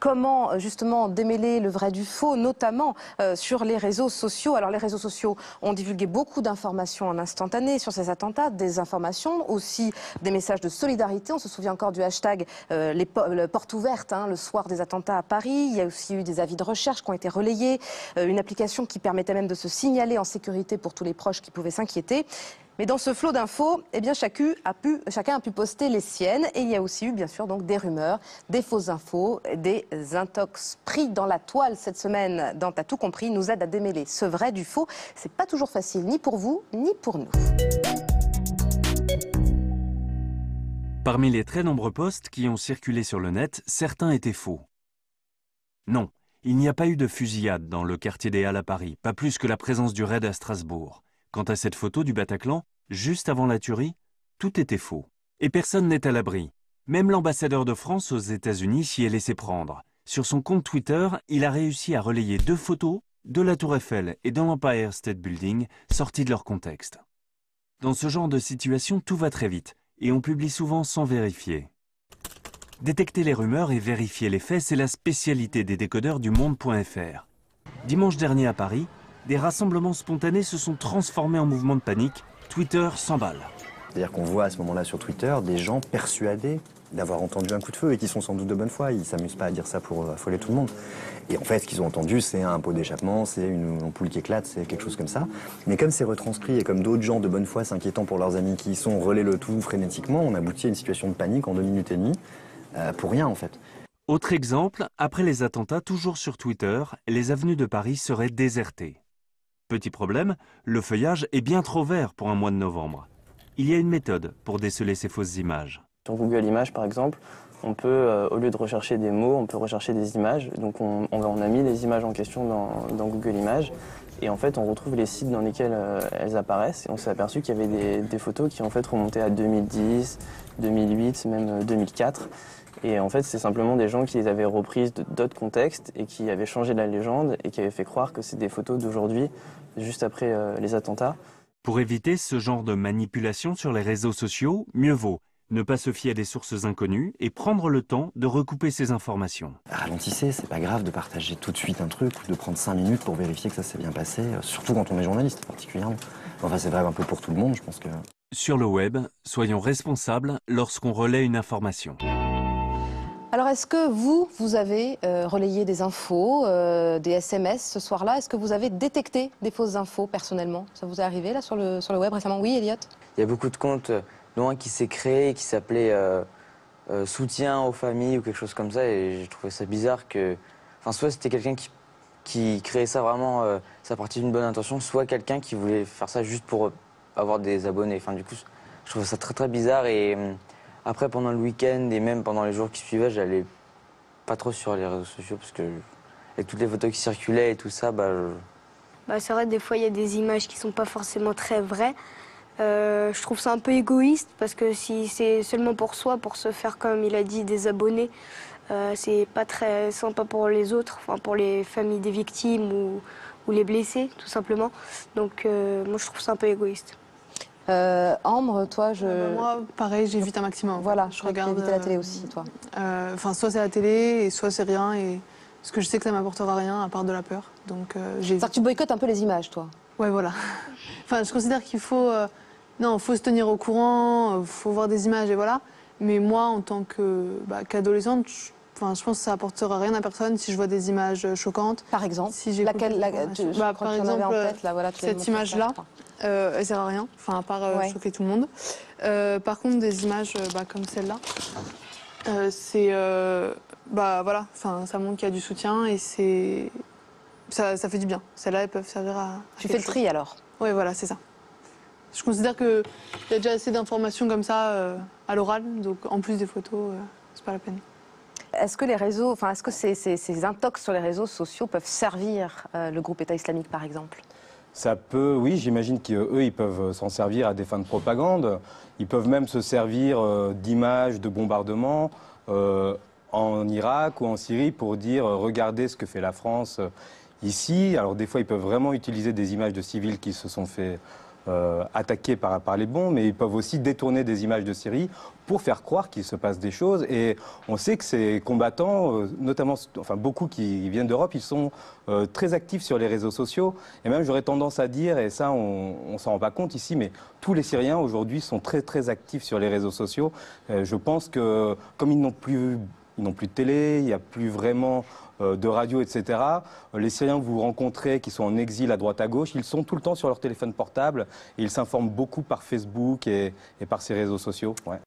comment justement démêler le vrai du faux, notamment sur les réseaux sociaux. Alors les réseaux sociaux ont divulgué beaucoup d'informations en instantané sur ces attentats, des informations, aussi des messages de solidarité. On se souvient encore du hashtag les portes ouvertes le soir des attentats à Paris. Il y a aussi eu des avis de recherche qui ont été relayés, une application qui permettait même de se signaler en sécurité pour tous les proches qui pouvaient s'inquiéter. Mais dans ce flot d'infos, eh bien, chacun a pu poster les siennes. Et il y a aussi eu, bien sûr, donc, des rumeurs, des fausses infos, des intox. Pris dans la toile cette semaine dans T'as tout compris nous aide à démêler ce vrai du faux. C'est pas toujours facile, ni pour vous, ni pour nous. Parmi les très nombreux posts qui ont circulé sur le net, certains étaient faux. Non, il n'y a pas eu de fusillade dans le quartier des Halles à Paris, pas plus que la présence du raid à Strasbourg. Quant à cette photo du Bataclan, juste avant la tuerie, tout était faux. Et personne n'est à l'abri. Même l'ambassadeur de France aux États-Unis s'y est laissé prendre. Sur son compte Twitter, il a réussi à relayer 2 photos de la Tour Eiffel et de l'Empire State Building sorties de leur contexte. Dans ce genre de situation, tout va très vite et on publie souvent sans vérifier. Détecter les rumeurs et vérifier les faits, c'est la spécialité des décodeurs du Monde.fr. Dimanche dernier à Paris, des rassemblements spontanés se sont transformés en mouvements de panique. Twitter s'emballe. C'est-à-dire qu'on voit à ce moment-là sur Twitter des gens persuadés d'avoir entendu un coup de feu et qui sont sans doute de bonne foi. Ils ne s'amusent pas à dire ça pour affoler tout le monde. Et en fait, ce qu'ils ont entendu, c'est un pot d'échappement, c'est une ampoule qui éclate, c'est quelque chose comme ça. Mais comme c'est retranscrit et comme d'autres gens de bonne foi s'inquiétant pour leurs amis qui y sont relaient le tout frénétiquement, on aboutit à une situation de panique en 2 minutes et demie, pour rien en fait. Autre exemple, après les attentats, toujours sur Twitter, les avenues de Paris seraient désertées. Petit problème, le feuillage est bien trop vert pour un mois de novembre. Il y a une méthode pour déceler ces fausses images. Sur Google Images, par exemple, on peut, au lieu de rechercher des mots, on peut rechercher des images. Donc on a mis les images en question dans Google Images. Et en fait, on retrouve les sites dans lesquels elles apparaissent. Et on s'est aperçu qu'il y avait des photos qui en fait remontaient à 2010, 2008, même 2004. Et en fait, c'est simplement des gens qui les avaient reprises d'autres contextes et qui avaient changé la légende et qui avaient fait croire que c'est des photos d'aujourd'hui, juste après les attentats. Pour éviter ce genre de manipulation sur les réseaux sociaux, mieux vaut ne pas se fier à des sources inconnues et prendre le temps de recouper ces informations. Ralentissez, c'est pas grave de partager tout de suite un truc ou de prendre 5 minutes pour vérifier que ça s'est bien passé, surtout quand on est journaliste particulièrement. Enfin, c'est vrai un peu pour tout le monde, je pense que... Sur le web, soyons responsables lorsqu'on relaie une information. Alors, est-ce que vous avez relayé des infos, des SMS ce soir-là? Est-ce que vous avez détecté des fausses infos personnellement? Ça vous est arrivé là sur le web récemment? Oui, Elliot? Il y a beaucoup de comptes, dont un qui s'est créé, qui s'appelait Soutien aux familles ou quelque chose comme ça, et j'ai trouvé ça bizarre que... Enfin, soit c'était quelqu'un qui créait ça vraiment, ça partit d'une bonne intention, soit quelqu'un qui voulait faire ça juste pour avoir des abonnés. Enfin, du coup, je trouve ça très très bizarre et... Après, pendant le week-end et même pendant les jours qui suivaient, j'allais pas trop sur les réseaux sociaux parce que avec toutes les photos qui circulaient et tout ça, c'est vrai, des fois, il y a des images qui sont pas forcément très vraies. Je trouve ça un peu égoïste parce que si c'est seulement pour soi, pour se faire, comme il a dit, des abonnés, c'est pas très sympa pour les autres, enfin pour les familles des victimes ou les blessés, tout simplement. Donc, moi, je trouve ça un peu égoïste. Ambre, toi, moi, pareil, j'évite un maximum. Voilà, je regarde éviter la télé aussi, toi. Enfin, soit c'est la télé, et soit c'est rien, et parce que je sais que ça m'apportera rien à part de la peur. Donc, c'est-à-dire que tu boycottes un peu les images, toi? Ouais, voilà. Enfin, je considère qu'il faut, faut se tenir au courant, faut voir des images et voilà. Mais moi, en tant qu'adolescente, je pense que ça apportera rien à personne si je vois des images choquantes. Par exemple, si laquelle par exemple, en tête, là, voilà, cette image-là, elle sert à rien, enfin à part choquer tout le monde. Par contre, des images comme celle-là, c'est voilà, ça montre qu'il y a du soutien et ça fait du bien. Celles-là, elles peuvent servir à tu fais le tri alors? Oui, voilà, c'est ça. Je considère qu'il y a déjà assez d'informations comme ça à l'oral, donc en plus des photos, c'est pas la peine. Est-ce que les réseaux, est-ce que ces intox sur les réseaux sociaux peuvent servir le groupe État islamique, par exemple? Ça peut, oui, j'imagine qu'eux, ils peuvent s'en servir à des fins de propagande. Ils peuvent même se servir d'images de bombardements en Irak ou en Syrie pour dire regardez ce que fait la France ici. Alors des fois, ils peuvent vraiment utiliser des images de civils qui se sont fait attaqués par les bombes, mais ils peuvent aussi détourner des images de Syrie pour faire croire qu'il se passe des choses. Et on sait que ces combattants, notamment, enfin beaucoup qui viennent d'Europe, ils sont très actifs sur les réseaux sociaux. Et même j'aurais tendance à dire, et ça on s'en rend pas compte ici, mais tous les Syriens aujourd'hui sont très très actifs sur les réseaux sociaux. Je pense que comme ils n'ont plus de télé, il n'y a plus vraiment de radio, etc. Les Syriens que vous rencontrez, qui sont en exil à droite à gauche, ils sont tout le temps sur leur téléphone portable et ils s'informent beaucoup par Facebook et par ces réseaux sociaux. Ouais.